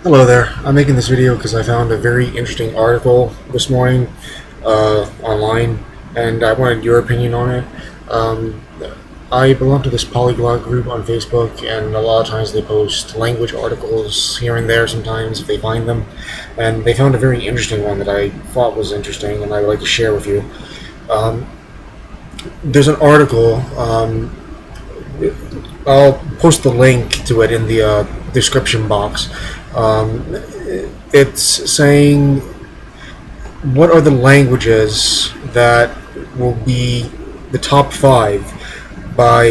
Hello there. I'm making this video because I found a very interesting article this morning online, and I wanted your opinion on it. Um, I belong to this polyglot group on Facebook, and a lot of times they post language articles here and there sometimes if they find them. And they found a very interesting one that I thought was interesting, and I would like to share with you. Um, there's an article. I'll post the link to it in the description box. Um, it's saying what are the languages that will be the top five by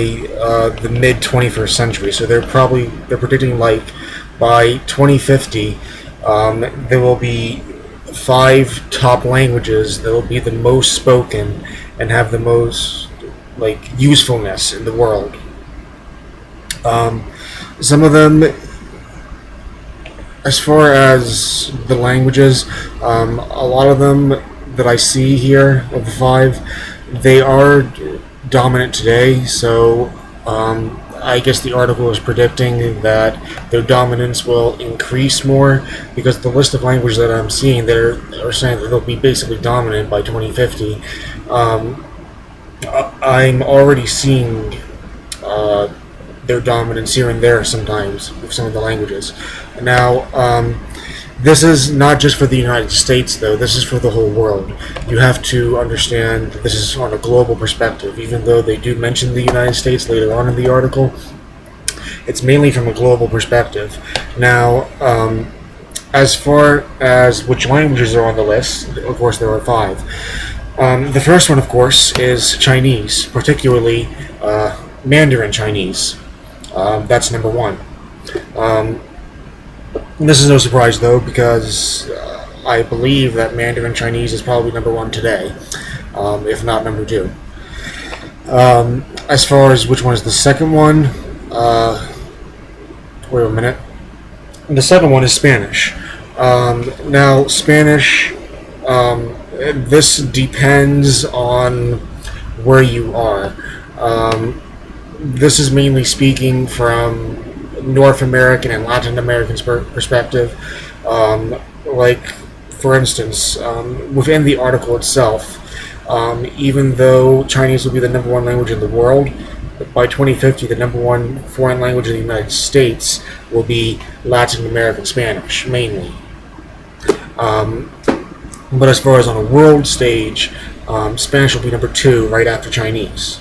the mid 21st century. So they're predicting like by 2050 there will be five top languages that will be the most spoken and have the most like usefulness in the world. Some of them, as far as the languages, a lot of them that I see here of the five, they are dominant today. So I guess the article is predicting that their dominance will increase more because the list of languages that I'm seeing are saying that they'll be basically dominant by 2050. I'm already seeing their dominance here and there sometimes with some of the languages. Now, this is not just for the United States, though. This is for the whole world. You have to understand that this is on a global perspective. Even though they do mention the United States later on in the article, it's mainly from a global perspective. Now, as far as which languages are on the list, of course there are five. The first one, of course, is Chinese, particularly Mandarin Chinese. That's number one. This is no surprise, though, because I believe that Mandarin Chinese is probably number one today, if not number two. As far as which one is the second one, wait a minute. The second one is Spanish. Now, Spanish, this depends on where you are. This is mainly speaking from North American and Latin American perspective. Like, for instance, within the article itself, even though Chinese will be the number one language in the world, by 2050, the number one foreign language in the United States will be Latin American Spanish, mainly. But as far as on a world stage, Spanish will be number two, right after Chinese.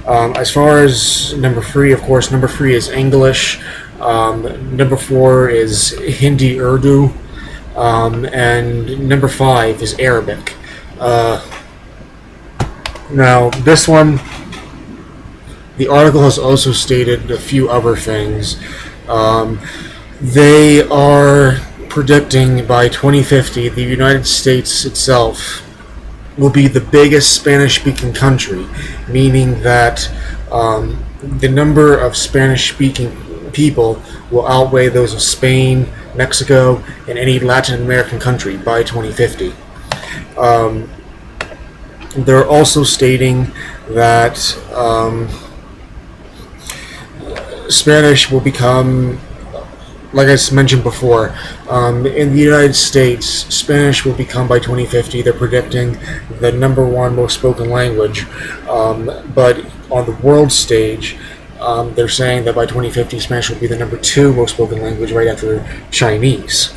As far as number three, of course, number three is English. Number four is Hindi Urdu. And number five is Arabic. Now, this one, the article has also stated a few other things. They are predicting by 2050 the United States itself will be the biggest Spanish-speaking country, meaning that the number of Spanish-speaking people will outweigh those of Spain, Mexico, and any Latin American country by 2050. They're also stating that Spanish will become, like I mentioned before, in the United States, Spanish will become by 2050, they're predicting, the number one most spoken language. But on the world stage, they're saying that by 2050, Spanish will be the number two most spoken language right after Chinese.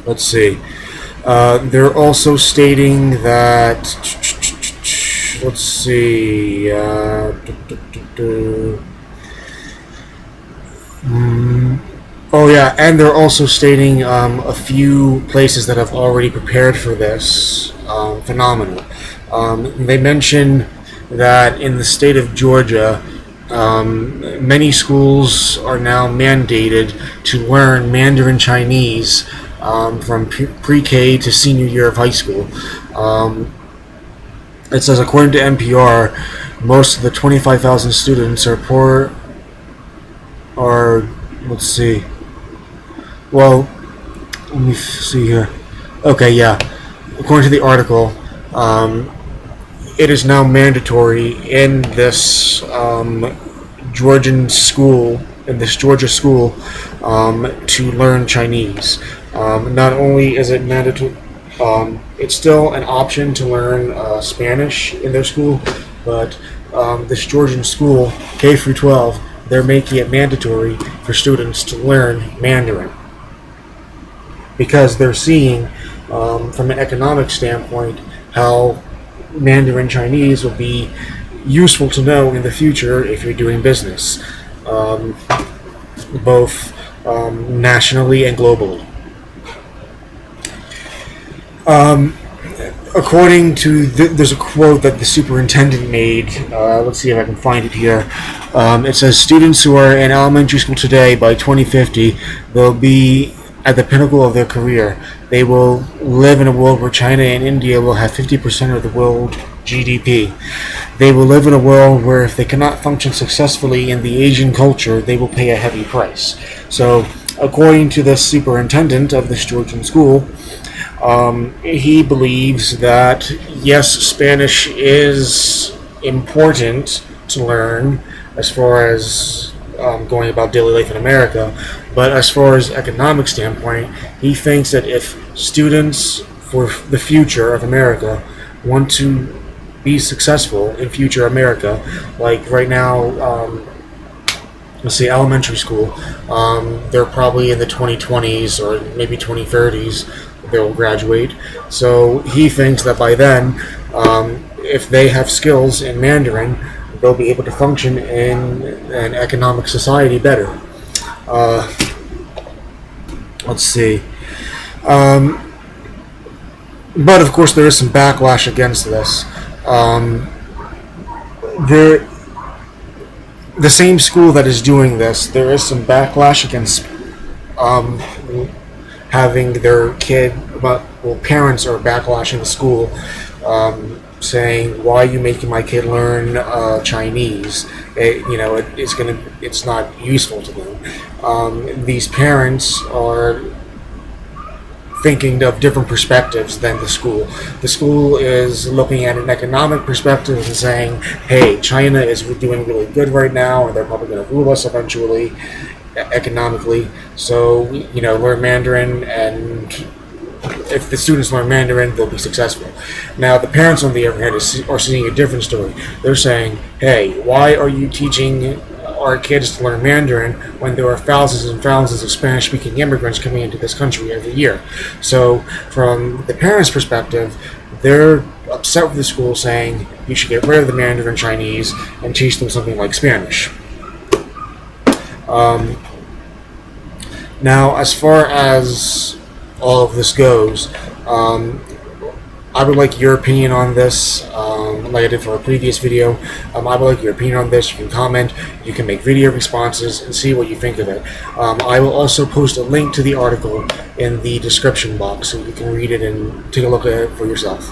Let's see. They're also stating that, let's see, oh yeah, and they're also stating a few places that have already prepared for this phenomenon. They mention that in the state of Georgia, many schools are now mandated to learn Mandarin Chinese from pre-K to senior year of high school. It says, according to NPR, most of the 25,000 students let's see. Well, let me see here. Okay, yeah. According to the article, it is now mandatory in this Georgian school in this Georgia school to learn Chinese. Not only is it mandatory, it's still an option to learn Spanish in their school, but this Georgian school, K through 12, they're making it mandatory for students to learn Mandarin because they're seeing, from an economic standpoint, how Mandarin Chinese will be useful to know in the future if you're doing business, both nationally and globally. According to there's a quote that the superintendent made. Let's see if I can find it here. It says, students who are in elementary school today, by 2050, they'll be at the pinnacle of their career. They will live in a world where China and India will have 50% of the world GDP. They will live in a world where if they cannot function successfully in the Asian culture, they will pay a heavy price. So, according to the superintendent of this Georgian school, he believes that yes, Spanish is important to learn as far as going about daily life in America, but as far as economic standpoint, he thinks that if students for the future of America want to be successful in future America, like right now, let's say elementary school, they're probably in the 2020s or maybe 2030s they'll graduate. So he thinks that by then, if they have skills in Mandarin, they'll be able to function in an economic society better. Let's see. But of course there is some backlash against this. The same school that is doing this, there is some backlash against having their kid, parents are backlashing the school, saying, "Why are you making my kid learn Chinese? It's not useful to them." These parents are thinking of different perspectives than the school. The school is looking at an economic perspective and saying, "Hey, China is doing really good right now, and they're probably going to rule us eventually." Economically, so learn Mandarin, and if the students learn Mandarin, they'll be successful. Now, the parents, on the other hand, are seeing a different story. They're saying, "Hey, why are you teaching our kids to learn Mandarin when there are thousands and thousands of Spanish-speaking immigrants coming into this country every year?" So, from the parents' perspective, they're upset with the school, saying you should get rid of the Mandarin Chinese and teach them something like Spanish. Now, as far as all of this goes, I would like your opinion on this, like I did for a previous video. I would like your opinion on this. You can comment, you can make video responses, and see what you think of it. I will also post a link to the article in the description box so you can read it and take a look at it for yourself.